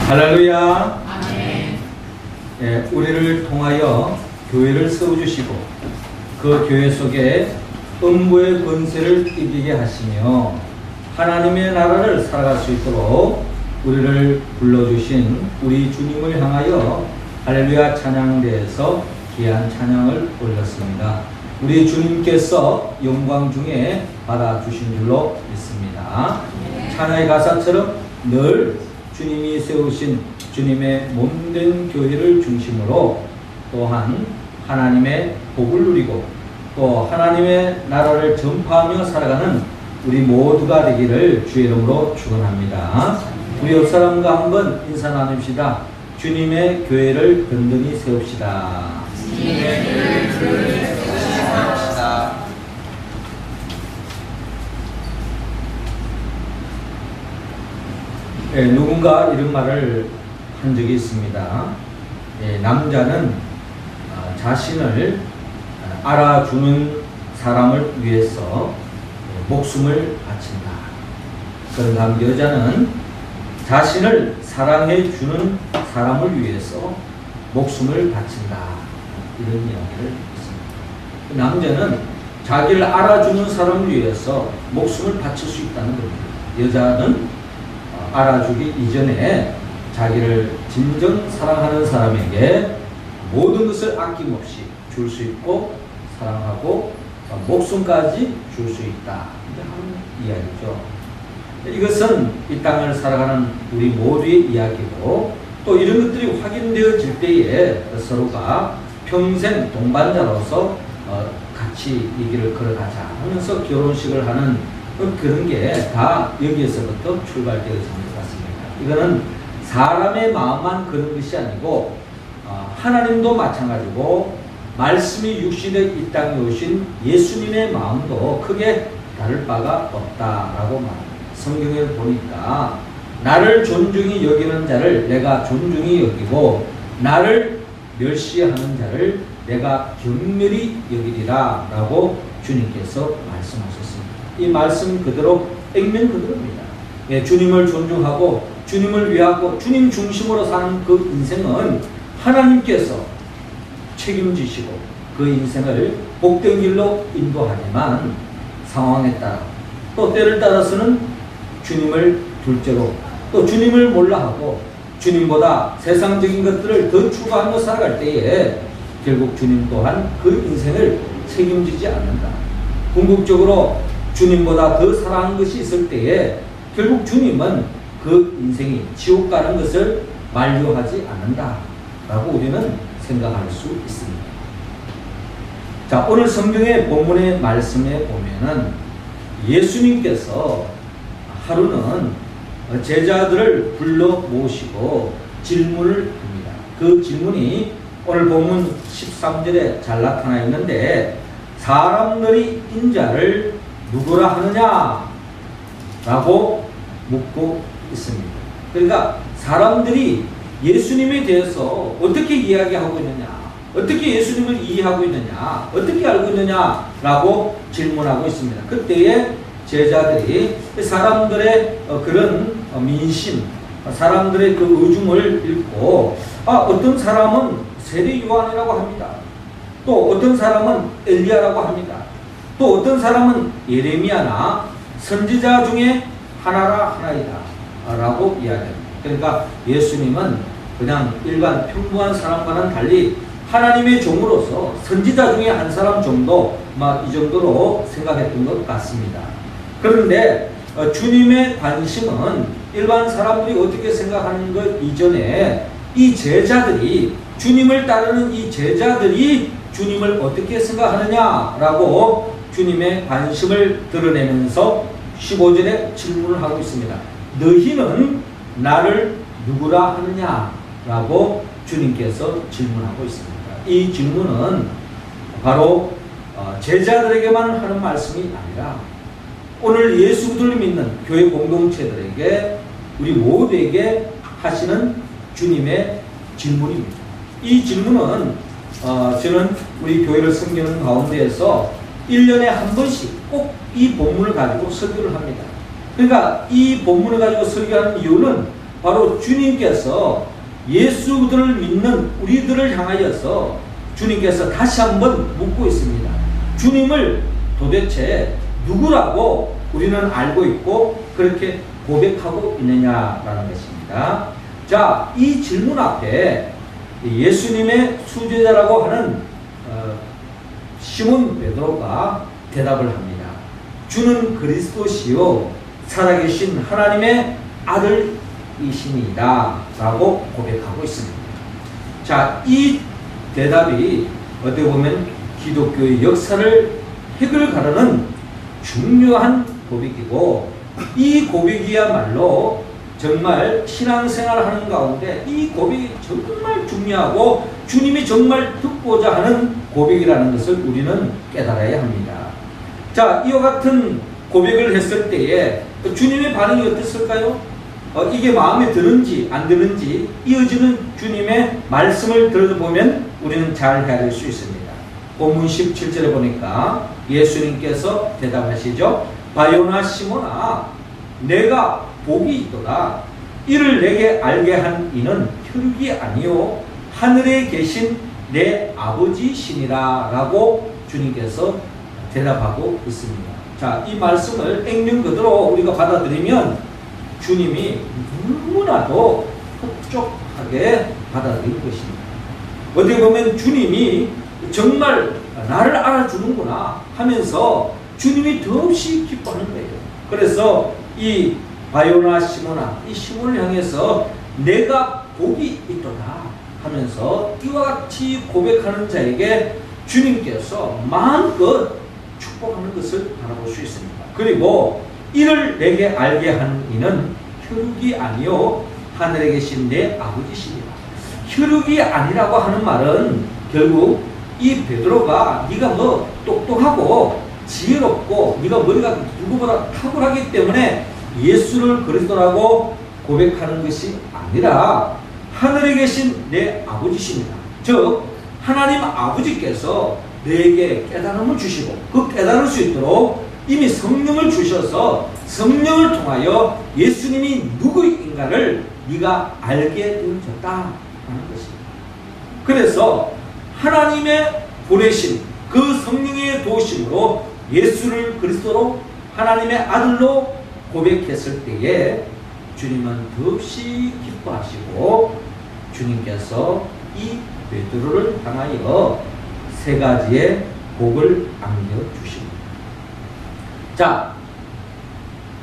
할렐루야. 아멘. 예, 우리를 통하여 교회를 세워주시고 그 교회 속에 음부의 권세를 이기게 하시며 하나님의 나라를 살아갈 수 있도록 우리를 불러주신 우리 주님을 향하여 할렐루야 찬양대에서 귀한 찬양을 올렸습니다. 우리 주님께서 영광 중에 받아주신 줄로 믿습니다. 찬양의 가사처럼 늘 주님이 세우신 주님의 몸된 교회를 중심으로 또한 하나님의 복을 누리고 또 하나님의 나라를 전파하며 살아가는 우리 모두가 되기를 주의 이름으로 축원합니다. 우리 옆 사람과 한번 인사 나눕시다. 주님의 교회를 든든히 세웁시다. 주님의 교회를 세웁시다. 예, 누군가 이런 말을 한 적이 있습니다. 예, 남자는 자신을 알아주는 사람을 위해서 목숨을 바친다. 그런가 여자는 자신을 사랑해주는 사람을 위해서 목숨을 바친다. 이런 이야기를 했습니다. 남자는 자기를 알아주는 사람을 위해서 목숨을 바칠 수 있다는 겁니다. 여자는 알아주기 이전에 자기를 진정 사랑하는 사람에게 모든 것을 아낌없이 줄 수 있고 사랑하고 목숨까지 줄 수 있다. 하는 이야기죠. 이것은 이 땅을 살아가는 우리 모두의 이야기고 또 이런 것들이 확인되어질 때에 서로가 평생 동반자로서 같이 이 길을 걸어가자 하면서 결혼식을 하는 그런 게 다 여기에서부터 출발되어지는 것 같습니다. 이거는 사람의 마음만 그런 것이 아니고 하나님도 마찬가지고 말씀이 육신의 이 땅에 오신 예수님의 마음도 크게 다를 바가 없다라고 말합니다. 성경에 보니까 나를 존중히 여기는 자를 내가 존중히 여기고 나를 멸시하는 자를 내가 경멸히 여기리라 라고 주님께서 말씀하셨습니다. 이 말씀 그대로 액면 그대로입니다. 예, 주님을 존중하고 주님을 위하고 주님 중심으로 사는 그 인생은 하나님께서 책임지시고 그 인생을 복된 길로 인도하지만 상황에 따라 또 때를 따라서는 주님을 둘째로 또 주님을 몰라하고 주님보다 세상적인 것들을 더 추구하며 살아갈 때에 결국 주님 또한 그 인생을 책임지지 않는다. 궁극적으로 주님보다 더 사랑하는 것이 있을 때에 결국 주님은 그 인생이 지옥 가는 것을 만류하지 않는다 라고 우리는 생각할 수 있습니다. 자, 오늘 성경의 본문의 말씀에 보면은 예수님께서 하루는 제자들을 불러 모시고 질문을 합니다. 그 질문이 오늘 본문 13절에 잘 나타나 있는데 사람들이 인자를 누구라 하느냐 라고 묻고 있습니다. 그러니까 사람들이 예수님에 대해서 어떻게 이야기하고 있느냐, 어떻게 예수님을 이해하고 있느냐, 어떻게 알고 있느냐 라고 질문하고 있습니다. 그때에 제자들이 사람들의 그런 민심, 사람들의 그 의중을 읽고 어떤 사람은 세례 요한이라고 합니다. 또 어떤 사람은 엘리야라고 합니다. 또 어떤 사람은 예레미야나 선지자 중에 하나이다 라고 이야기합니다. 그러니까 예수님은 그냥 일반 평범한 사람과는 달리 하나님의 종으로서 선지자 중에 한 사람 정도 이 정도로 생각했던 것 같습니다. 그런데 주님의 관심은 일반 사람들이 어떻게 생각하는 것 이전에 이 제자들이 주님을 따르는 이 제자들이 주님을 어떻게 생각하느냐라고 주님의 관심을 드러내면서 15절에 질문을 하고 있습니다. 너희는 나를 누구라 하느냐라고 주님께서 질문하고 있습니다. 이 질문은 바로 제자들에게만 하는 말씀이 아니라 오늘 예수 그리스도를 믿는 교회 공동체들에게 우리 모두에게 하시는 주님의 질문입니다. 이 질문은 저는 우리 교회를 섬기는 가운데에서 1년에 한 번씩 꼭 이 본문을 가지고 설교를 합니다. 그러니까 이 본문을 가지고 설교하는 이유는 바로 주님께서 예수들을 믿는 우리들을 향하여서 주님께서 다시 한번 묻고 있습니다. 주님을 도대체 누구라고 우리는 알고 있고 그렇게 고백하고 있느냐라는 것입니다. 자, 이 질문 앞에 예수님의 수제자라고 하는 시몬 베드로가 대답을 합니다. 주는 그리스도시요 살아계신 하나님의 아들이시니이다 라고 고백하고 있습니다. 자, 이 대답이 어떻게 보면 기독교의 역사를 획을 가르는 중요한 고백이고, 이 고백이야말로 정말 신앙생활을 하는 가운데 이 고백이 정말 중요하고 주님이 정말 듣고자 하는 고백이라는 것을 우리는 깨달아야 합니다. 자, 이와 같은 고백을 했을 때에 주님의 반응이 어땠을까요? 이게 마음에 드는지 안 드는지 이어지는 주님의 말씀을 들어보면 우리는 잘 헤아릴 수 있습니다. 본문 17절에 보니까 예수님께서 대답하시죠. 바요나 시몬아, 내가 복이 있도다. 이를 내게 알게 한 이는 혈육이 아니요 하늘에 계신 내 아버지시니라 라고 주님께서 대답하고 있습니다. 자, 이 말씀을 액면 그대로 우리가 받아들이면 주님이 너무나도 흡족하게 받아들인 것입니다. 어떻게 보면 주님이 정말 나를 알아주는구나 하면서 주님이 더없이 기뻐하는 거예요. 그래서 이 바요나 시몬아, 이 시몬을 향해서 내가 복이 있도다 하면서 이와 같이 고백하는 자에게 주님께서 마음껏 축복하는 것을 바라볼 수 있습니다. 그리고 이를 내게 알게 한 이는 혈육이 아니요 하늘에 계신 내 아버지시니라. 혈육이 아니라고 하는 말은 결국 이 베드로가 네가 뭐 똑똑하고 지혜롭고 네가 머리가 누구보다 탁월하기 때문에 예수를 그리스도라고 고백하는 것이 아니라 하늘에 계신 내 아버지십니다. 즉 하나님 아버지께서 내게 깨달음을 주시고 그 깨달을 수 있도록 이미 성령을 주셔서 성령을 통하여 예수님이 누구인가를 네가 알게 되어졌다 하는 것입니다. 그래서 하나님의 보내신 그 성령의 도우심으로 예수를 그리스도로 하나님의 아들로 고백했을 때에 주님은 더없이 기뻐하시고 주님께서 이 베드로를 향하여 세 가지의 복을 안겨주십니다. 자,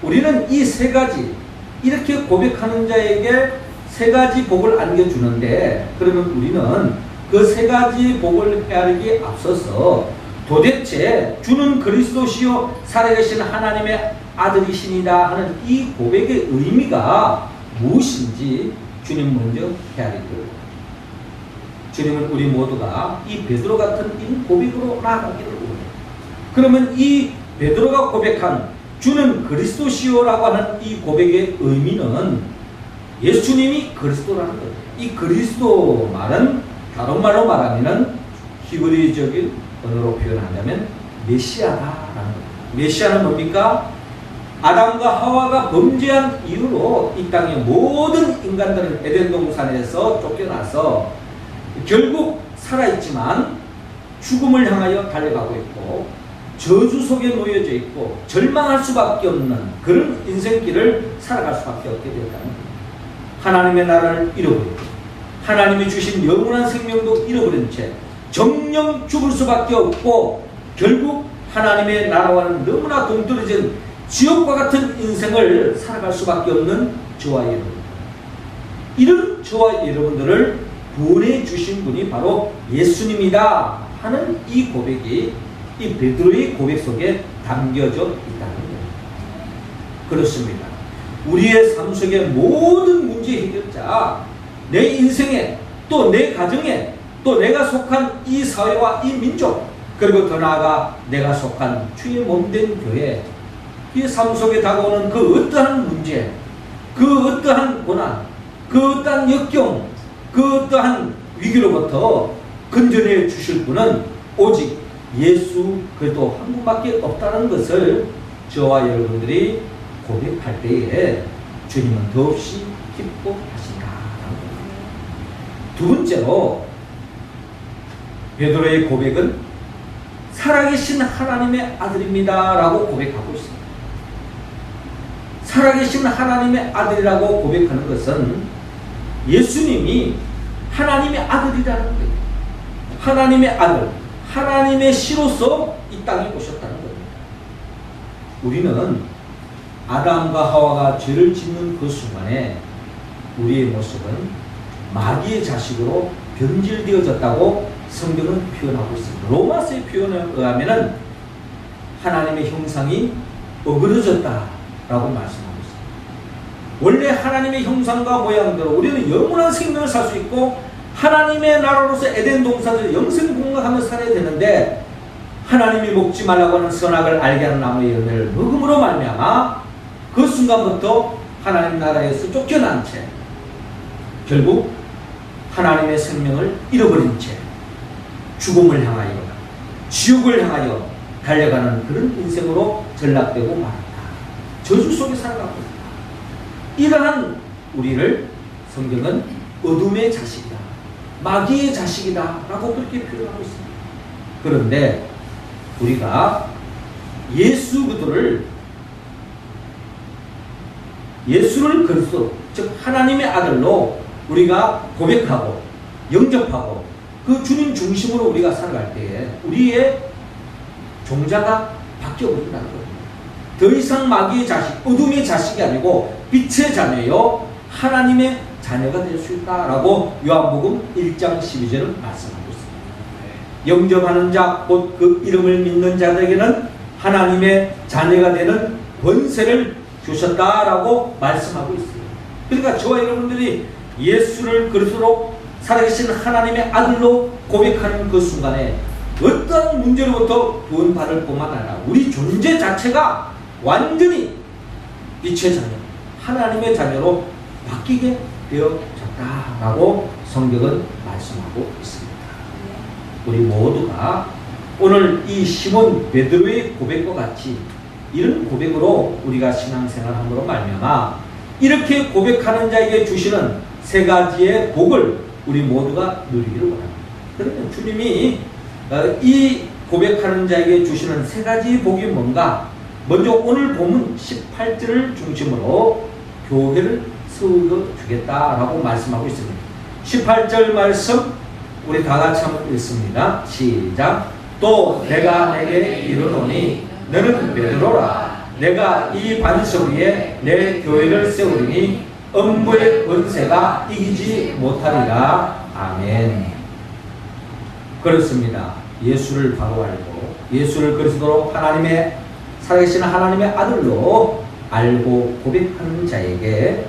우리는 이 세 가지 이렇게 고백하는 자에게 세 가지 복을 안겨주는데, 그러면 우리는 그 세 가지 복을 헤아리기에 앞서서 도대체 주는 그리스도시요 살아계신 하나님의 아들이시니다 하는 이 고백의 의미가 무엇인지 주님 먼저 헤아리도록. 주님은 우리 모두가 이 베드로 같은 이 고백으로 나아가기를 원해요. 그러면 이 베드로가 고백한 주는 그리스도시요라고 하는 이 고백의 의미는 예수님이 그리스도라는 거예요. 이 그리스도 말은 다른 말로 말하면 히브리적인 언어로 표현하자면 메시아다라는 거예요. 메시아는 뭡니까? 아담과 하와가 범죄한 이후로 이 땅의 모든 인간들은 에덴 동산에서 쫓겨나서 결국 살아있지만 죽음을 향하여 달려가고 있고 저주 속에 놓여져 있고 절망할 수밖에 없는 그런 인생길을 살아갈 수밖에 없게 되었다는 거예요. 하나님의 나라를 잃어버리고 하나님이 주신 영원한 생명도 잃어버린 채 정령 죽을 수밖에 없고 결국 하나님의 나라와는 너무나 동떨어진 지옥과 같은 인생을 살아갈 수밖에 없는 저와 여러분, 이런 저와 여러분들을 보내주신 분이 바로 예수님이다 하는 이 고백이 이 베드로의 고백 속에 담겨져 있다는 거예요. 그렇습니다. 우리의 삶 속의 모든 문제 해결자, 내 인생에 또 내 가정에 또 내가 속한 이 사회와 이 민족, 그리고 더 나아가 내가 속한 주의 몸된 교회, 이 삶 속에 다가오는 그 어떠한 문제, 그 어떠한 고난, 그 어떠한 역경, 그 어떠한 위기로부터 건져내 주실 분은 오직 예수 그리스도 한 분밖에 없다는 것을 저와 여러분들이 고백할 때에 주님은 더없이 기뻐하신다라고. 두 번째로 베드로의 고백은 살아계신 하나님의 아들입니다라고 고백하고 있습니다. 살아계신 하나님의 아들이라고 고백하는 것은 예수님이 하나님의 아들이라는 거예요. 하나님의 아들, 하나님의 씨로서 이 땅에 오셨다는 겁니다. 우리는 아담과 하와가 죄를 짓는 그 순간에 우리의 모습은 마귀의 자식으로 변질되어졌다고 성경은 표현하고 있습니다. 로마서의 표현에 의하면 하나님의 형상이 어그러졌다라고 말씀하고 있습니다. 원래 하나님의 형상과 모양대로 우리는 영원한 생명을 살 수 있고 하나님의 나라로서 에덴 동산에서 영생공각하며 살아야 되는데 하나님이 먹지 말라고 하는 선악을 알게 하는 나무의 열매를 먹음으로 말미암아 그 순간부터 하나님 나라에서 쫓겨난 채 결국 하나님의 생명을 잃어버린 채 죽음을 향하여 지옥을 향하여 달려가는 그런 인생으로 전락되고 말았다. 저주 속에 살아가고 있다. 이러한 우리를 성경은 어둠의 자식이다, 마귀의 자식이다 라고 그렇게 표현하고 있습니다. 그런데 우리가 예수를 그리스도 즉 하나님의 아들로 우리가 고백하고 영접하고 그 주님 중심으로 우리가 살아갈 때에 우리의 종자가 바뀌어버린다는 겁니다. 더 이상 마귀의 자식, 어둠의 자식이 아니고 빛의 자녀요 하나님의 자녀가 될 수 있다라고 요한복음 1장 12절은 말씀하고 있습니다. 영접하는 자, 곧 그 이름을 믿는 자들에게는 하나님의 자녀가 되는 권세를 주셨다라고 말씀하고 있어요. 그러니까 저와 여러분들이 예수를 그리스도로 살아계신 하나님의 아들로 고백하는 그 순간에 어떤 문제로부터 구원받을 뿐만 아니라 우리 존재 자체가 완전히 빛의 자녀, 하나님의 자녀로 바뀌게 되어졌다라고 성경은 말씀하고 있습니다. 우리 모두가 오늘 이 시몬 베드로의 고백과 같이 이런 고백으로 우리가 신앙생활함으로 말미암아 이렇게 고백하는 자에게 주시는 세 가지의 복을 우리 모두가 누리기를 원합니다. 그러면 주님이 이 고백하는 자에게 주시는 세 가지 복이 뭔가? 먼저 오늘 본문 18절을 중심으로 교회를 세워 주겠다라고 말씀하고 있습니다. 18절 말씀 우리 다 같이 한번 읽습니다. 시작. 또 내가 내게 이르노니 너는 베드로라. 내가 이 반석 위에 내 교회를 세우리니 음부의 권세가 이기지 못하리라. 아멘. 그렇습니다. 예수를 바로 알고 예수를 그리스도로 하나님의 살아계신 하나님의 아들로 알고 고백하는 자에게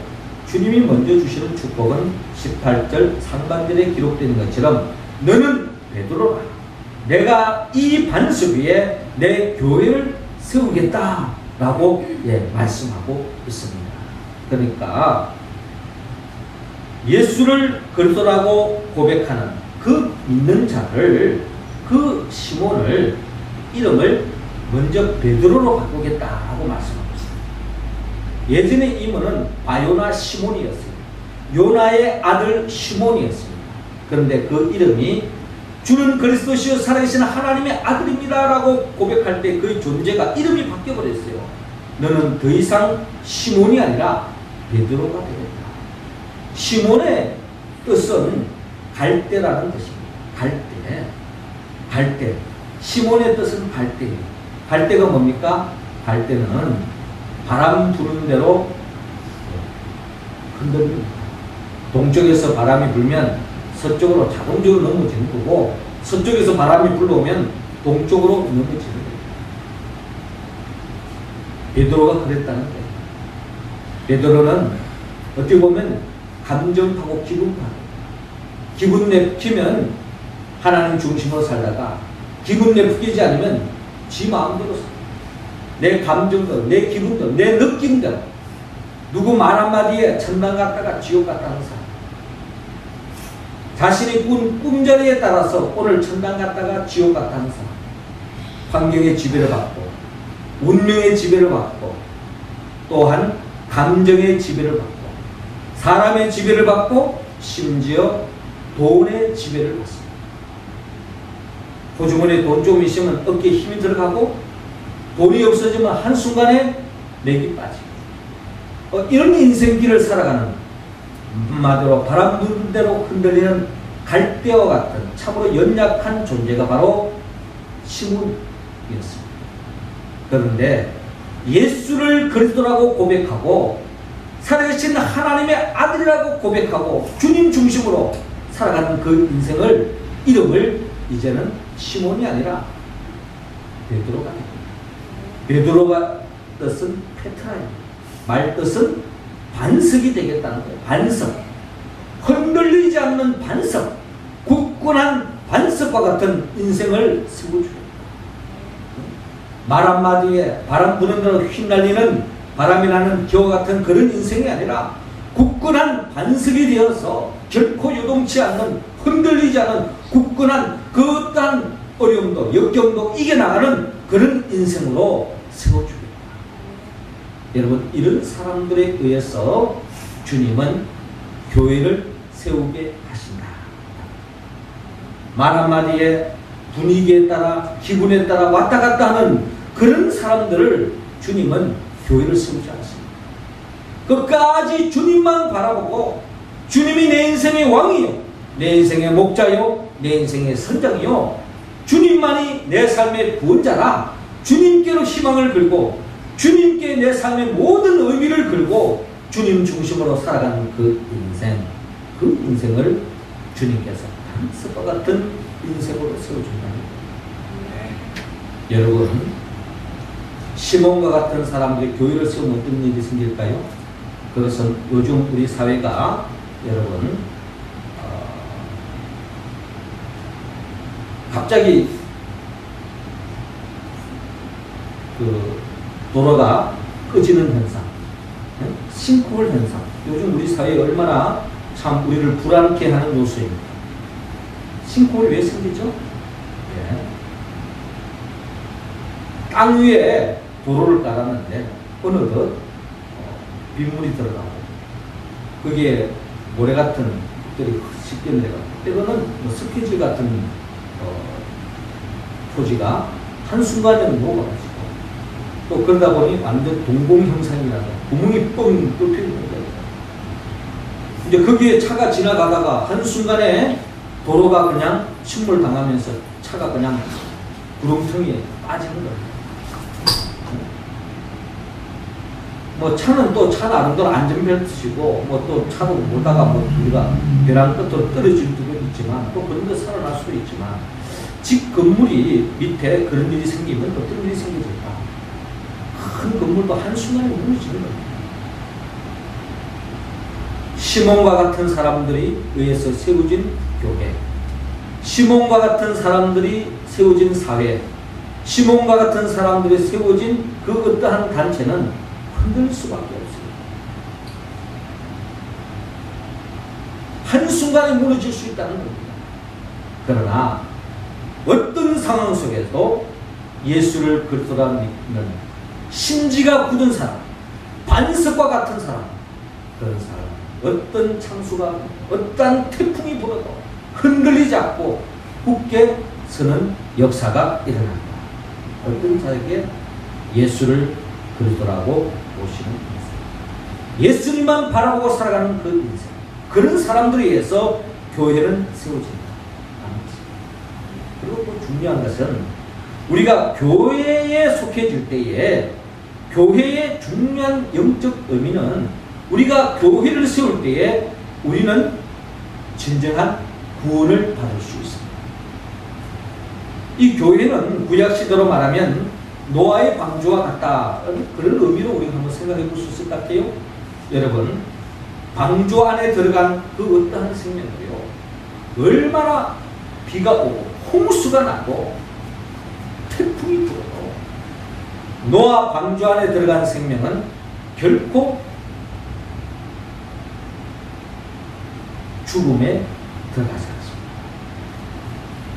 주님이 먼저 주시는 축복은 18절 상반절에 기록되는 것처럼 너는 베드로라. 내가 이 반석 위에 내 교회를 세우겠다라고 말씀하고 있습니다. 그러니까 예수를 그리스도라고 고백하는 그 믿는 자를 그 시몬을 이름을 먼저 베드로로 바꾸겠다라고 말씀하고 있습니다. 예전에 이름은 바요나 시몬이었습니다. 요나의 아들 시몬이었습니다. 그런데 그 이름이 주는 그리스도시요 살아계신 하나님의 아들입니다라고 고백할 때 그 존재가 이름이 바뀌어버렸어요. 너는 더 이상 시몬이 아니라 베드로가 되겠다. 시몬의 뜻은 갈대라는 뜻입니다. 갈대. 시몬의 뜻은 갈대예요. 갈대가 뭡니까? 갈대는 바람 부는 대로 흔들립니다. 동쪽에서 바람이 불면 서쪽으로 자동적으로 넘어지는 거고 서쪽에서 바람이 불러오면 동쪽으로 넘어지는 거예요. 베드로가 그랬다는 거예요. 베드로는 어떻게 보면 감정파고 기분 내키면 하나님 중심으로 살다가 기분 내키지 않으면 지 마음대로 살아요. 내 감정대로, 내 기분대로, 내 느낌대로 누구 말 한마디에 천당 갔다가 지옥 갔다는 사람, 자신이 꾼 꿈자리에 따라서 오늘 천당 갔다가 지옥 갔다는 사람, 환경의 지배를 받고 운명의 지배를 받고 또한 감정의 지배를 받고 사람의 지배를 받고 심지어 돈의 지배를 받습니다. 호주머니에 돈 좀 있으면 어깨에 힘이 들어가고 돈이 없어지면 한순간에 맥이 빠지고 이런 인생길을 살아가는 한마디로 바람 부는 대로 흔들리는 갈대와 같은 참으로 연약한 존재가 바로 시몬이었습니다. 그런데 예수를 그리스도라고 고백하고 살아계신 하나님의 아들이라고 고백하고 주님 중심으로 살아가는 그 인생을 이름을 이제는 시몬이 아니라 베드로가 됩니다. 베드로가 뜻은 페트라입니다. 말 뜻은 반석이 되겠다는 거예요. 반석. 흔들리지 않는 반석. 굳건한 반석과 같은 인생을 세워주겠다. 말 한마디에 바람 부는 대로 휘날리는 바람이 나는 기와 같은 그런 인생이 아니라 굳건한 반석이 되어서 결코 요동치 않는 흔들리지 않은 굳건한 그 어떠한 어려움도 역경도 이겨나가는 그런 인생으로 세워주겠다. 여러분, 이런 사람들에 의해서 주님은 교회를 세우게 하신다. 말 한마디에 분위기에 따라 기분에 따라 왔다 갔다 하는 그런 사람들을 주님은 교회를 세우지 않습니다. 끝까지 주님만 바라보고 주님이 내 인생의 왕이요, 내 인생의 목자요, 내 인생의 선장이요, 주님만이 내 삶의 구원자라 주님께로 희망을 걸고 주님께 내 삶의 모든 의미를 걸고 주님 중심으로 살아가는 그 인생을 주님께서 반석과 같은 인생으로 세워준다는 거예요. 여러분, 시몬과 같은 사람들이 교회를 세우면 어떤 일이 생길까요? 그것은 요즘 우리 사회가 여러분 갑자기 그 도로가 꺼지는 현상, 싱크홀 현상, 요즘 우리 사회에 얼마나 참 우리를 불안케 하는 요소입니다. 싱크홀이 왜 생기죠? 땅 위에 도로를 깔았는데 어느덧 빗물이 들어가고 그게 모래 같은 것들이 씻겨내가 때로는 스키지 같은 토지가 한순간에 녹아가지고 또 그러다 보니 완전 동공 형상이라는 구멍이 뻥 뚫혀 있는 거예요. 이제 거기에 차가 지나가다가 한순간에 도로가 그냥 침몰 당하면서 차가 그냥 구렁텅이에 빠지는 거예요. 뭐 차는 또 차 나름대로 안전벨트 쓰고 뭐 또 차도 몰다가 뭐 우리가 벼랑 끝으로 떨어질 수도 있지만 또 그런 데 살아날 수도 있지만 집 건물이 밑에 그런 일이 생기면 어떤 일이 생겨질까? 큰 건물도 한순간에 무너지는 거예요. 시몬과 같은 사람들이 의해서 세워진 교회, 시몬과 같은 사람들이 세워진 사회, 시몬과 같은 사람들이 세워진 그 어떠한 단체는 흔들릴 수밖에 없어요. 한순간에 무너질 수 있다는 겁니다. 그러나 어떤 상황 속에도 예수를 그리스도라 믿는 심지가 굳은 사람, 반석과 같은 사람, 그런 사람, 어떤 창수가 어떤 태풍이 불어도 흔들리지 않고 굳게 서는 역사가 일어난다. 어떤 자에게 예수를 그리스도라고 보시는 인생, 예수님만 바라보고 살아가는 그 인생, 그런 사람들에 의해서 교회는 세워진다. 그리고 또 중요한 것은 우리가 교회에 속해질 때에 교회의 중요한 영적 의미는 우리가 교회를 세울 때에 우리는 진정한 구원을 받을 수 있습니다. 이 교회는 구약시대로 말하면 노아의 방주와 같다. 그런 의미로 우리가 한번 생각해 볼 수 있을 것 같아요. 여러분, 방주 안에 들어간 그 어떠한 생명도요, 얼마나 비가 오고 홍수가 나고 태풍이 불어도 노아 방주 안에 들어간 생명은 결코 죽음에 들어가지 않습니다.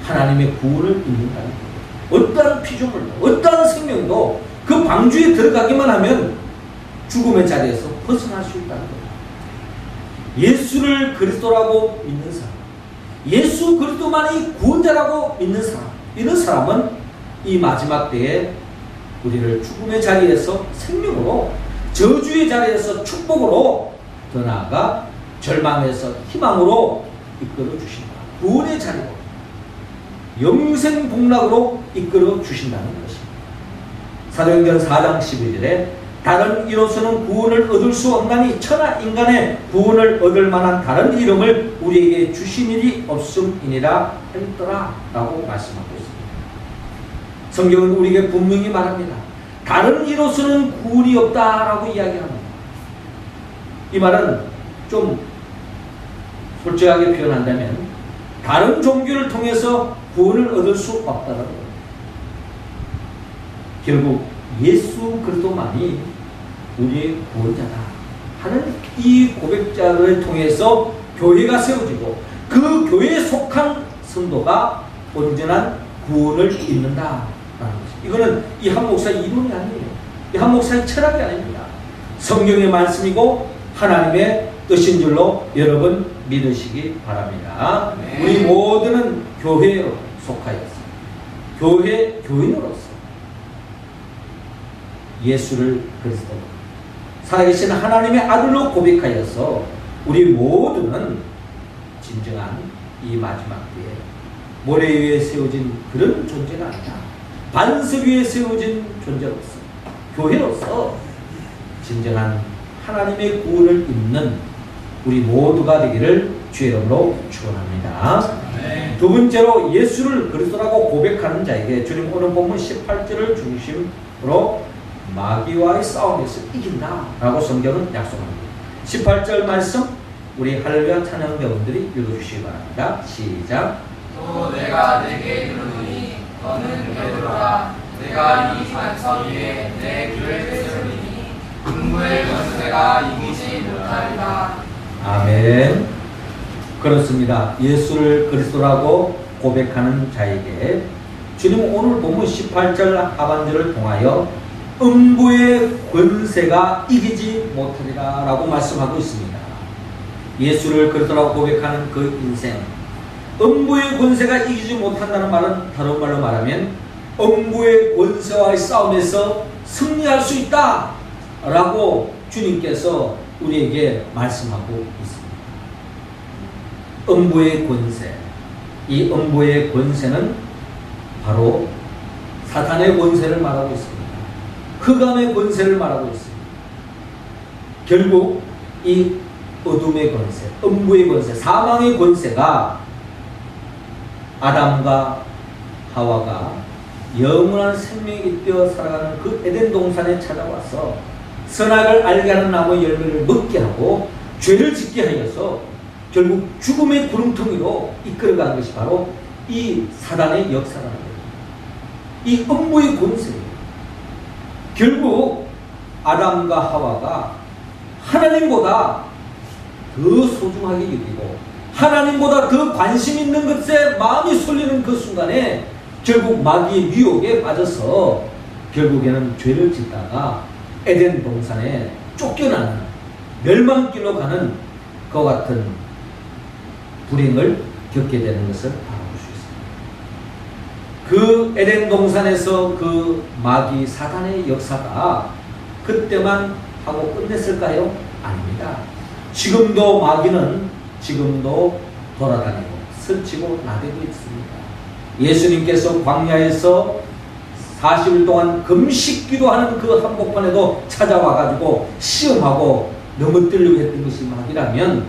하나님의 구원을 입는다는 거예요. 어떠한 피조물도 어떠한 생명도 그 방주에 들어가기만 하면 죽음의 자리에서 벗어날 수 있다는 거예요. 예수를 그리스도라고 믿는 사람, 예수 그리스도만이 구원자라고 믿는 사람, 이런 사람은 이 마지막 때에 우리를 죽음의 자리에서 생명으로, 저주의 자리에서 축복으로, 더 나아가 절망에서 희망으로 이끌어 주신다. 구원의 자리로, 영생 복락으로 이끌어 주신다는 것입니다. 사도행전 4장 12절에 다른 이로서는 구원을 얻을 수 없나니 천하 인간의 구원을 얻을 만한 다른 이름을 우리에게 주신 일이 없음이니라 했더라 라고 말씀하고 있습니다. 성경은 우리에게 분명히 말합니다. 다른 이로서는 구원이 없다라고 이야기합니다. 이 말은 좀 솔직하게 표현한다면 다른 종교를 통해서 구원을 얻을 수 없다는 거예요. 결국 예수 그리스도만이 우리의 구원자다 하는 이 고백자를 통해서 교회가 세워지고 그 교회에 속한 성도가 온전한 구원을 입는다라는 것입니다. 이거는 이 한 목사의 이론이 아니에요. 이 한 목사의 철학이 아닙니다. 성경의 말씀이고 하나님의 뜻인 줄로 여러분 믿으시기 바랍니다. 네. 우리 모두는 교회에 속하였습니다. 교회 교인으로서 예수를 그리스도 살아계신 하나님의 아들로 고백하여서 우리 모두는 진정한 이 마지막 때에 모래 위에 세워진 그런 존재가 아니라 반석 위에 세워진 존재로서 교회로서 진정한 하나님의 구원을 입는 우리 모두가 되기를 주의 이름으로 축원합니다. 네. 두 번째로 예수를 그리스도라고 고백하는 자에게 주님 오늘 본문 18절을 중심으로 마귀와의 싸움에서 이긴다 라고 성경은 약속합니다. 18절 말씀 우리 할렐루야 찬양 여러분들이 읽어주시기 바랍니다. 시작. 또 내가 내게 이르노니 너는 베드로라 내가 이 산성 위에 내 교회를 세우리니 음부의 권세가 이기지 못하리라. 아멘. 그렇습니다. 예수를 그리스도라고 고백하는 자에게 주님 오늘 본문 18절 하반절을 통하여 음부의 권세가 이기지 못하리라 라고 말씀하고 있습니다. 예수를 그리스도라고 고백하는 그 인생, 음부의 권세가 이기지 못한다는 말은 다른 말로 말하면 음부의 권세와의 싸움에서 승리할 수 있다 라고 주님께서 우리에게 말씀하고 있습니다. 음부의 권세, 이 음부의 권세는 바로 사탄의 권세를 말하고 있습니다. 흑암의 권세를 말하고 있습니다. 결국 이 어둠의 권세, 음부의 권세, 사망의 권세가 아담과 하와가 영원한 생명이 되어 살아가는 그 에덴 동산에 찾아와서 선악을 알게 하는 나무의 열매를 먹게 하고 죄를 짓게 하여서 결국 죽음의 구름텅이로 이끌어가는 것이 바로 이 사단의 역사라는 거예요. 이 음부의 권세예요. 결국 아담과 하와가 하나님보다 더 소중하게 여기고 하나님보다 더 관심 있는 것에 마음이 쏠리는 그 순간에 결국 마귀의 유혹에 빠져서 결국에는 죄를 짓다가 에덴 동산에 쫓겨나는 멸망길로 가는 그와 같은 불행을 겪게 되는 것을 바라볼 수 있습니다. 그 에덴 동산에서 그 마귀 사단의 역사가 그때만 하고 끝냈을까요? 아닙니다. 지금도 마귀는 지금도 돌아다니고 스치고 나대고 있습니다. 예수님께서 광야에서 40일 동안 금식 기도하는 그 한복판에도 찾아와가지고 시험하고 넘어뜨리려고 했던 것이 마귀라면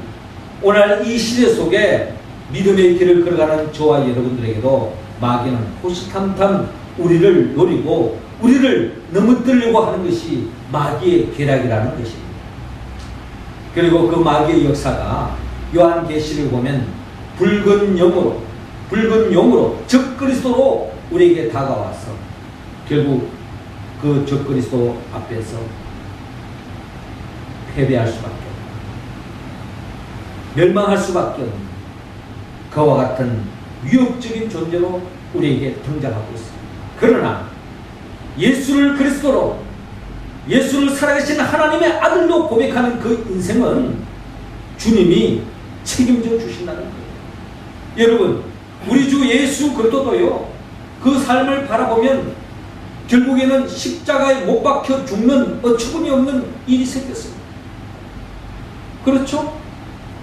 오늘 이 시대 속에 믿음의 길을 걸어가는 저와 여러분들에게도 마귀는 호시탐탐 우리를 노리고 우리를 넘어뜨리려고 하는 것이 마귀의 계략이라는 것입니다. 그리고 그 마귀의 역사가 요한계시를 보면 붉은 용으로 적그리스도로 우리에게 다가와서 결국 그 적그리스도 앞에서 패배할 수밖에 없다. 멸망할 수밖에 없는 그와 같은 위협적인 존재로 우리에게 등장하고 있습니다. 그러나 예수를 그리스도로 예수를 살아계신 하나님의 아들로 고백하는 그 인생은 주님이 책임져 주신다는 거예요. 여러분, 우리 주 예수 그리스도도요, 그 삶을 바라보면 결국에는 십자가에 못 박혀 죽는 어처구니 없는 일이 생겼습니다. 그렇죠?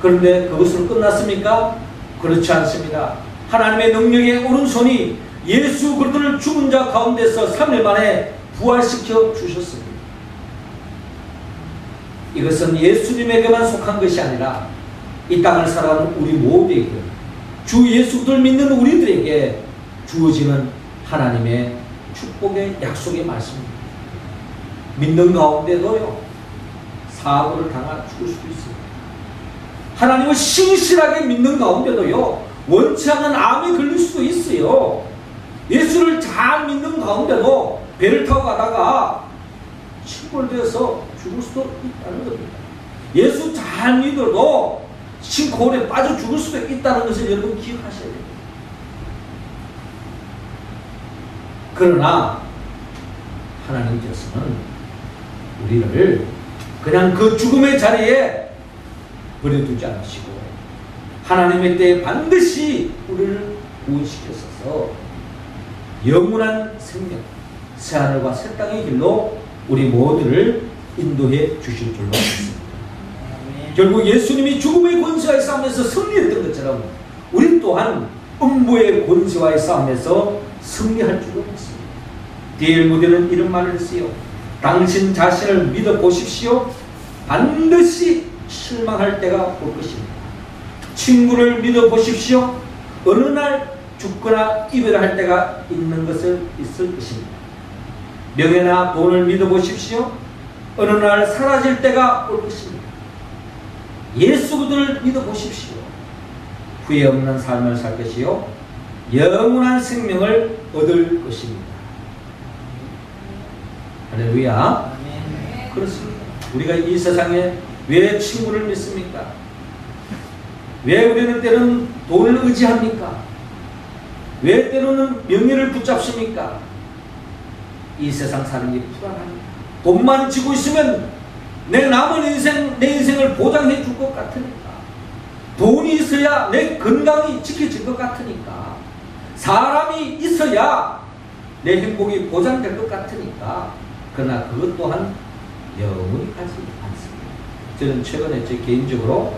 그런데 그것으로 끝났습니까? 그렇지 않습니다. 하나님의 능력의 오른손이 예수 그리스도를 죽은 자 가운데서 3일 만에 부활시켜 주셨습니다. 이것은 예수님에게만 속한 것이 아니라 이 땅을 살아가는 우리 모두에게, 주 예수 그리스도를 믿는 우리들에게 주어지는 하나님의 축복의 약속의 말씀입니다. 믿는 가운데도요, 사고를 당할 죽을 수도 있습니다. 하나님을 신실하게 믿는 가운데도요, 원치 않는 암에 걸릴 수도 있어요. 예수를 잘 믿는 가운데도 배를 타고 가다가 침몰되어서 죽을 수도 있다는 겁니다. 예수 잘 믿어도 싱크홀에 빠져 죽을 수도 있다는 것을 여러분 기억하셔야 됩니다. 그러나 하나님께서는 우리를 그냥 그 죽음의 자리에 버려두지 않으시고 하나님의 때에 반드시 우리를 구원시켜서 영원한 생명, 새하늘과 새 땅의 길로 우리 모두를 인도해 주실 줄로 믿습니다. 결국 예수님이 죽음의 권세와의 싸움에서 승리했던 것처럼 우리 또한 음부의 권세와의 싸움에서 승리할 줄로 믿습니다. 디엘 모델은 이런 말을 했어요. 당신 자신을 믿어보십시오. 반드시 실망할 때가 올 것입니다. 친구를 믿어보십시오. 어느 날 죽거나 이별할 때가 있는 것을 있을 것입니다. 명예나 돈을 믿어보십시오. 어느 날 사라질 때가 올 것입니다. 예수 그리스도를 믿어보십시오. 후회 없는 삶을 살 것이요 영원한 생명을 얻을 것입니다. 할렐루야. 그렇습니다. 우리가 이 세상에 왜 친구를 믿습니까? 왜 우리는 때로는 돈을 의지합니까? 왜 때로는 명예를 붙잡습니까? 이 세상 사는 게 불안합니다. 돈만 쥐고 있으면 내 남은 인생, 내 인생을 보장해 줄 것 같으니까. 돈이 있어야 내 건강이 지켜질 것 같으니까. 사람이 있어야 내 행복이 보장될 것 같으니까. 그러나 그것 또한 영원히 가지 않습니다. 저는 최근에 제 개인적으로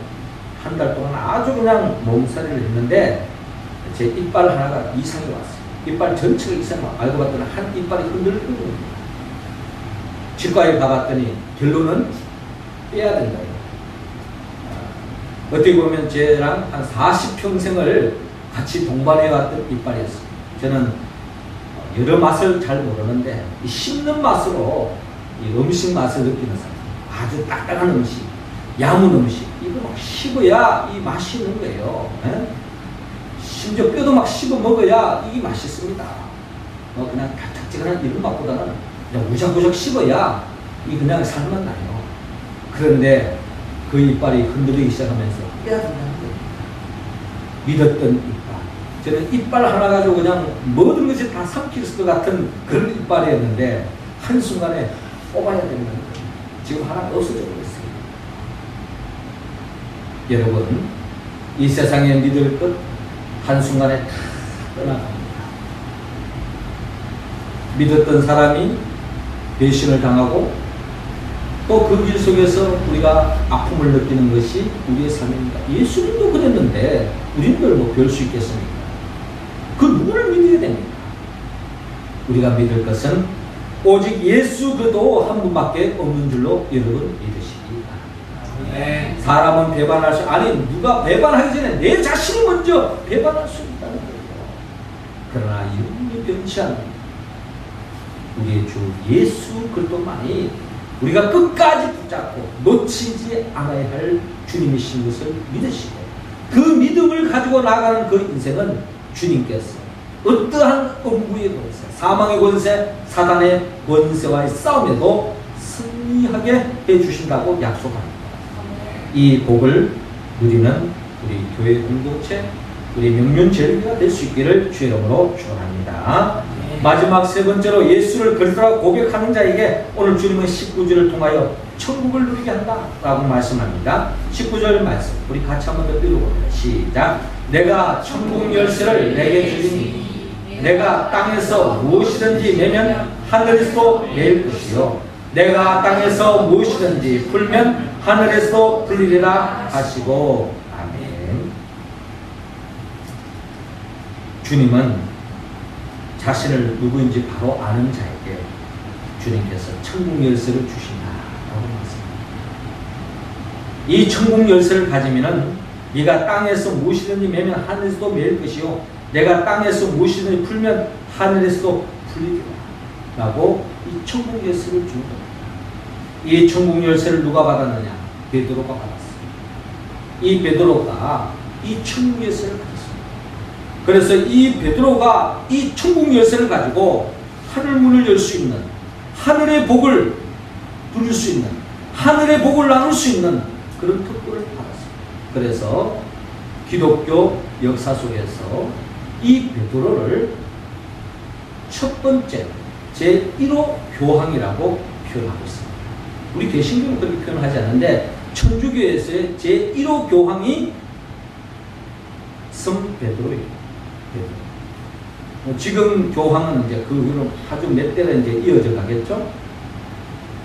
한 달 동안 아주 그냥 몸살이를 했는데 제 이빨 하나가 이상이 왔어요. 이빨 전체가 이상이 왔어요. 알고 봤더니 한 이빨이 흔들흔들. 치과에 가봤더니 결론은 빼야 된다요. 어떻게 보면 쟤랑 한 40평생을 같이 동반해왔던 이빨이었어요. 저는 여러 맛을 잘 모르는데 이 씹는 맛으로 이 음식 맛을 느끼는 사람, 아주 딱딱한 음식, 야문 음식, 이거 막 씹어야 이 맛이 있는 거예요. 에? 심지어 뼈도 막 씹어 먹어야 이게 맛있습니다. 그냥 달짝지근한 이런 맛보다는 그냥 우작우작 씹어야 이 그냥 살만 나요. 그런데 그 이빨이 흔들리기 시작하면서 빼야 된다는 거예요. 믿었던 이빨. 저는 이빨 하나 가지고 그냥 모든 것이 다 삼킬 것 같은 그런 이빨이었는데 한순간에 뽑아야 된다는 거예요. 지금 하나 없어져 버렸어요. 여러분, 이 세상에 믿을 것 한순간에 다 떠나갑니다. 믿었던 사람이 배신을 당하고 또 그 길 속에서 우리가 아픔을 느끼는 것이 우리의 삶입니다. 예수님도 그랬는데 우리는 뭐 별 수 있겠습니까? 그 누구를 믿어야 됩니까? 우리가 믿을 것은 오직 예수 그리스도 한 분밖에 없는 줄로 여러분 믿으시기 바랍니다. 네. 사람은 배반할 수, 아니 누가 배반하기 전에 내 자신이 먼저 배반할 수 있다는 거예요. 그러나 영원히 변치 않는 우리의 주 예수 그리스도만이 우리가 끝까지 붙잡고 놓치지 않아야 할 주님이신 것을 믿으시고 그 믿음을 가지고 나아가는 그 인생은 주님께서 어떠한 음부의 권세, 사망의 권세, 사단의 권세와의 싸움에도 승리하게 해주신다고 약속합니다. 이 복을 누리는 우리 교회 공동체, 우리 명륜 제일교회가 될 수 있기를 주의 이름으로 축원합니다. 마지막 세 번째로 예수를 그리스도라고 고백하는 자에게 오늘 주님은 19절을 통하여 천국을 누리게 한다라고 말씀합니다. 19절 말씀 우리 같이 한번 더 읽어봅니다. 시작. 내가 천국 열쇠를 내게 주리니 내가 땅에서 무엇이든지 매면 하늘에서도 매일 것이요 내가 땅에서 무엇이든지 풀면 하늘에서도 풀리리라 하시고 아멘. 주님은 자신을 누구인지 바로 아는 자에게 주님께서 천국 열쇠를 주신다라고 말씀합니다. 이 천국 열쇠를 가지면은 네가 땅에서 무엇이든지 매면 하늘에서도 매일 것이요 내가 땅에서 무엇이든지 풀면 하늘에서도 풀리리라 라고 이 천국 열쇠를 주는 겁니다. 이 천국 열쇠를 누가 받았느냐? 베드로가 받았어요. 이 베드로가 이 천국 열쇠를 받았어요. 그래서 이 베드로가 이 천국 열쇠를 가지고 하늘 문을 열 수 있는, 하늘의 복을 누릴 수 있는, 하늘의 복을 나눌 수 있는 그런 특권을 받았어요. 그래서 기독교 역사 속에서 이 베드로를 첫 번째 제1호 교황이라고 표현하고 있습니다. 우리 개신교는 그렇게 표현하지 않는데 천주교에서의 제1호 교황이 성 베드로입니다. 지금 교황은 이제 그 후로 아주 몇 대가 이제 이어져 가겠죠.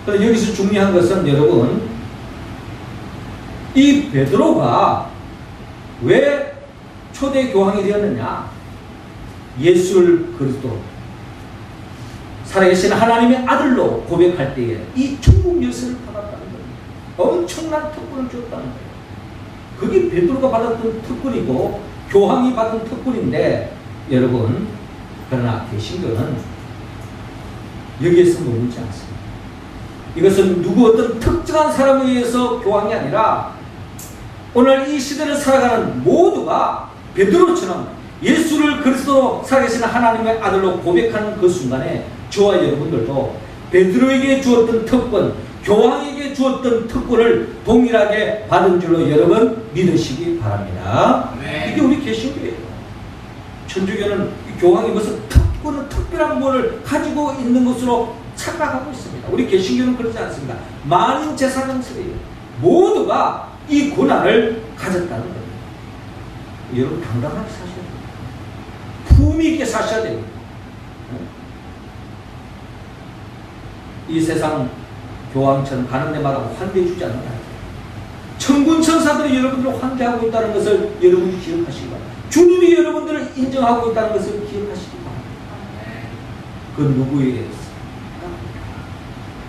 그래서 여기서 중요한 것은 여러분, 이 베드로가 왜 초대 교황이 되었느냐? 예수를 그리스도 살아계신 하나님의 아들로 고백할 때에 이 천국 열쇠를 받았다는 거예요. 엄청난 특권을 줬다는 거예요. 그게 베드로가 받았던 특권이고 교황이 받은 특권인데 여러분, 그러나 개신교는 여기에서 머물지 않습니다. 이것은 누구 어떤 특정한 사람에 의해서 교황이 아니라 오늘 이 시대를 살아가는 모두가 베드로처럼 예수를 그리스도로 살아계신 하나님의 아들로 고백하는 그 순간에 저와 여러분들도 베드로에게 주었던 특권, 교황에게 주었던 특권을 동일하게 받은 줄로 여러분 믿으시기 바랍니다. 네. 이게 우리 개신교예요. 천주교는 이 교황이 무슨 특권을, 특별한 것을 가지고 있는 것으로 착각하고 있습니다. 우리 개신교는 그렇지 않습니다. 만인 제사장들이에요. 모두가 이 고난을 가졌다는 겁니다. 여러분 당당하게 사셔야 됩니다. 품위 있게 사셔야 됩니다. 이 세상 교황처럼 가는 데마다 환대해 주지 않는다. 천군 천사들이 여러분들을 환대하고 있다는 것을 여러분이 기억하시기 바랍니다. 주님이 여러분들을 인정하고 있다는 것을 기억하시기 바랍니다. 그 누구에게서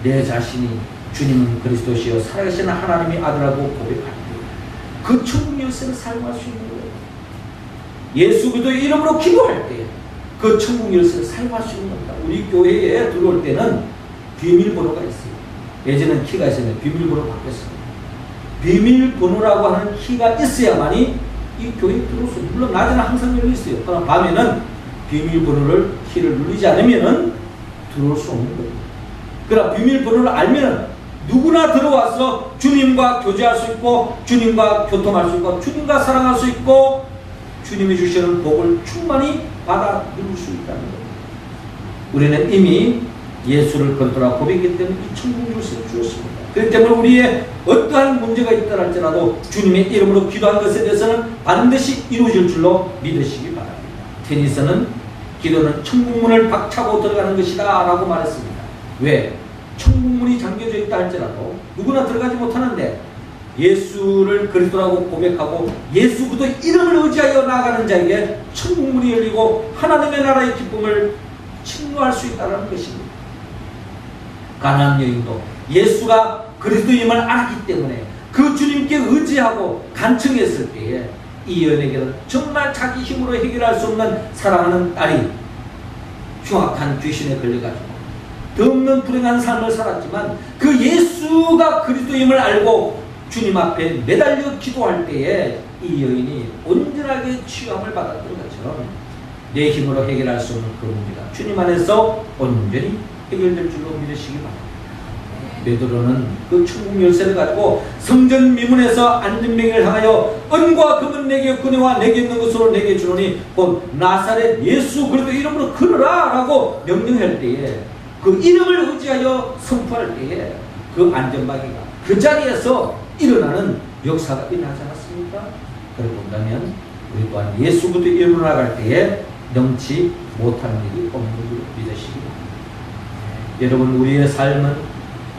내 자신이 주님은 그리스도시요 살아계신 하나님의 아들하고 고백할 때 그 천국 열쇠를 사용할 수 있는 거예요. 예수 그리스도의 이름으로 기도할 때 그 천국 열쇠를 사용할 수 있는 겁니다. 우리 교회에 들어올 때는 비밀번호가 있어요. 예전에는 키가 있었는데 비밀번호 바뀌었습니다. 비밀번호라고 하는 키가 있어야만이 이 교회에 들어오세요. 물론 낮에는 항상 열려 있어요. 그러나 밤에는 비밀번호를 키를 누르지 않으면 들어올 수 없는 거예요. 그러나 비밀번호를 알면 누구나 들어와서 주님과 교제할 수 있고 주님과 교통할 수 있고 주님과 사랑할 수 있고 주님이 주시는 복을 충만히 받아 누릴 수 있다는 거예요. 우리는 이미 예수를 그리스도라 고백했기 때문에 이 천국 열쇠를 주었습니다. 그렇기 때문에 우리의 어떠한 문제가 있다 할지라도 주님의 이름으로 기도한 것에 대해서는 반드시 이루어질 줄로 믿으시기 바랍니다. 테니스는 기도는 천국문을 박차고 들어가는 것이다 라고 말했습니다. 왜? 천국문이 잠겨져 있다 할지라도 누구나 들어가지 못하는데 예수를 그리스도라고 고백하고 예수 그리스도의 이름을 의지하여 나아가는 자에게 천국문이 열리고 하나님의 나라의 기쁨을 침노할 수 있다는 것입니다. 가나안 여인도 예수가 그리스도임을 알았기 때문에 그 주님께 의지하고 간청했을 때에 이 여인에게는 정말 자기 힘으로 해결할 수 없는 사랑하는 딸이 흉악한 귀신에 걸려가지고 더없는 불행한 삶을 살았지만 그 예수가 그리스도임을 알고 주님 앞에 매달려 기도할 때에 이 여인이 온전하게 치유함을 받았던 것처럼 내 힘으로 해결할 수 없는 그 문제가 주님 안에서 온전히 해결될 줄로 믿으시기 바랍니다. 베드로는 그 천국 열쇠를 가지고 성전 미문에서 앉은 명을 향하여 은과 금은 내게 없거니와 내게 있는 것으로 내게 주노니 곧 나사렛 예수 그리스도 이름으로 걸으라 라고 명령할 때에 그 이름을 의지하여 선포할 때에 그 안전박이가 그 자리에서 일어나는 역사가 일어나지 않았습니까? 그리고 본다면 우리 또한 예수 그리스도 이름으로 나갈 때에 능치 못하는 일이 없는 줄 믿으시기 바랍니다. 여러분, 우리의 삶은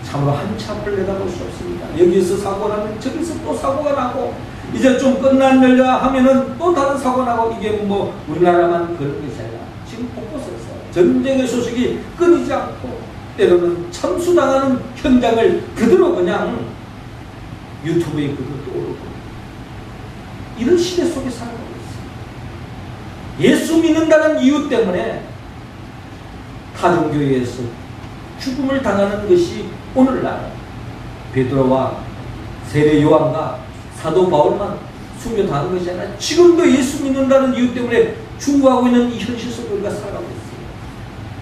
참으로 한치 앞을 내다볼 수 없습니다. 여기서 사고가 나면 저기서 또 사고가 나고 이제 좀 끝났느냐 하면은 또 다른 사고가 나고 이게 뭐 우리나라만 그런 것이 아니라 지금 곳곳에서 전쟁의 소식이 끊이지 않고 때로는 참수당하는 현장을 그대로 그냥 유튜브에 그대로 떠오르고 이런 시대 속에 살아가고 있습니다. 예수 믿는다는 이유 때문에 타종교회에서 죽음을 당하는 것이 오늘날 베드로와 세례 요한과 사도 바울만 순교당한 것이 아니라 지금도 예수 믿는다는 이유 때문에 죽어가고 있는 이 현실 속에 우리가 살아가고 있어요.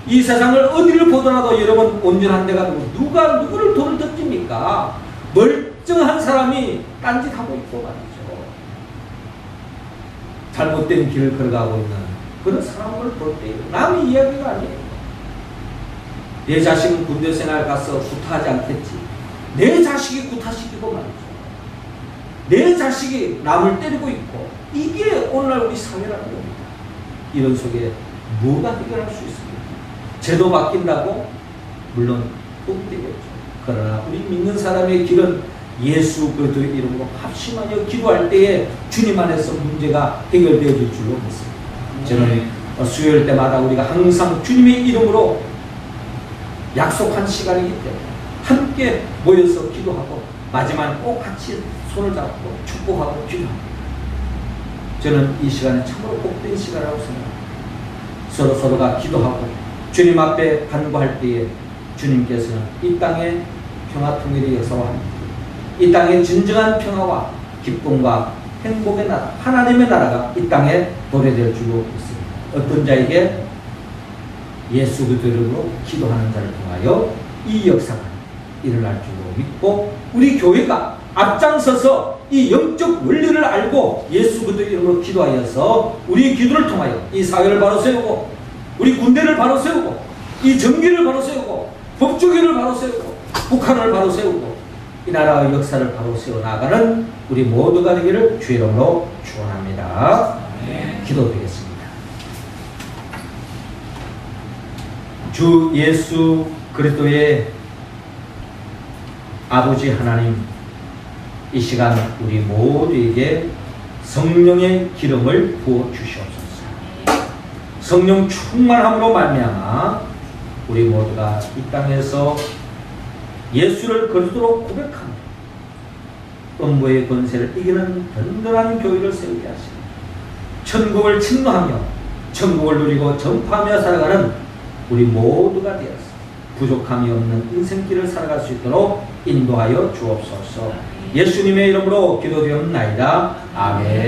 이 세상을 어디를 보더라도 여러분 온전한 데가 누가 누구를 돈을 던집니까? 멀쩡한 사람이 딴짓하고 있고 말이죠. 잘못된 길을 걸어가고 있는 그런 사람을 볼 때 남의 이야기가 아니에요. 내 자식은 군대 생활 가서 구타하지 않겠지. 내 자식이 구타시키고 말이죠. 내 자식이 남을 때리고 있고 이게 오늘날 우리 사회라는 겁니다. 이런 속에 뭐가 해결할 수 있습니까? 제도 바뀐다고? 물론 꼭 되겠죠. 그러나 우리 믿는 사람의 길은 예수 그리스도의 이름으로 합심하여 기도할 때에 주님 안에서 문제가 해결되어질 줄로 믿습니다. 저는 수요일 때마다 우리가 항상 주님의 이름으로 약속한 시간이기 때문에 함께 모여서 기도하고 마지막에 꼭 같이 손을 잡고 축복하고 기도합니다. 저는 이 시간에 참으로 복된 시간이라고 생각합니다. 서로가 기도하고 주님 앞에 간구할 때에 주님께서는 이 땅에 평화통일의 역사와 함께 이 땅에 진정한 평화와 기쁨과 행복의 나라, 하나님의 나라가 이 땅에 도래될 줄로 믿습니다. 어떤 자에게 예수 그리스도 이름으로 기도하는 자를 통하여 이 역사가 일어날 줄로 믿고 우리 교회가 앞장서서 이 영적 원리를 알고 예수 그리스도 이름으로 기도하여서 우리 기도를 통하여 이 사회를 바로 세우고 우리 군대를 바로 세우고 이 정기를 바로 세우고 법조계를 바로 세우고 북한을 바로 세우고 이 나라의 역사를 바로 세워나가는 우리 모두가 되기를 주의 이름으로 축원합니다. 기도드리겠습니다. 주 예수 그리스도의 아버지 하나님, 이 시간 우리 모두에게 성령의 기름을 부어 주시옵소서. 성령 충만함으로 말미암아 우리 모두가 이 땅에서 예수를 그리스도로 고백하며 음부의 권세를 이기는 든든한 교회를 세우게 하시고 천국을 침노하며 천국을 누리고 전파하며 살아가는 우리 모두가 되어서 부족함이 없는 인생길을 살아갈 수 있도록 인도하여 주옵소서. 예수님의 이름으로 기도드리옵나이다. 아멘.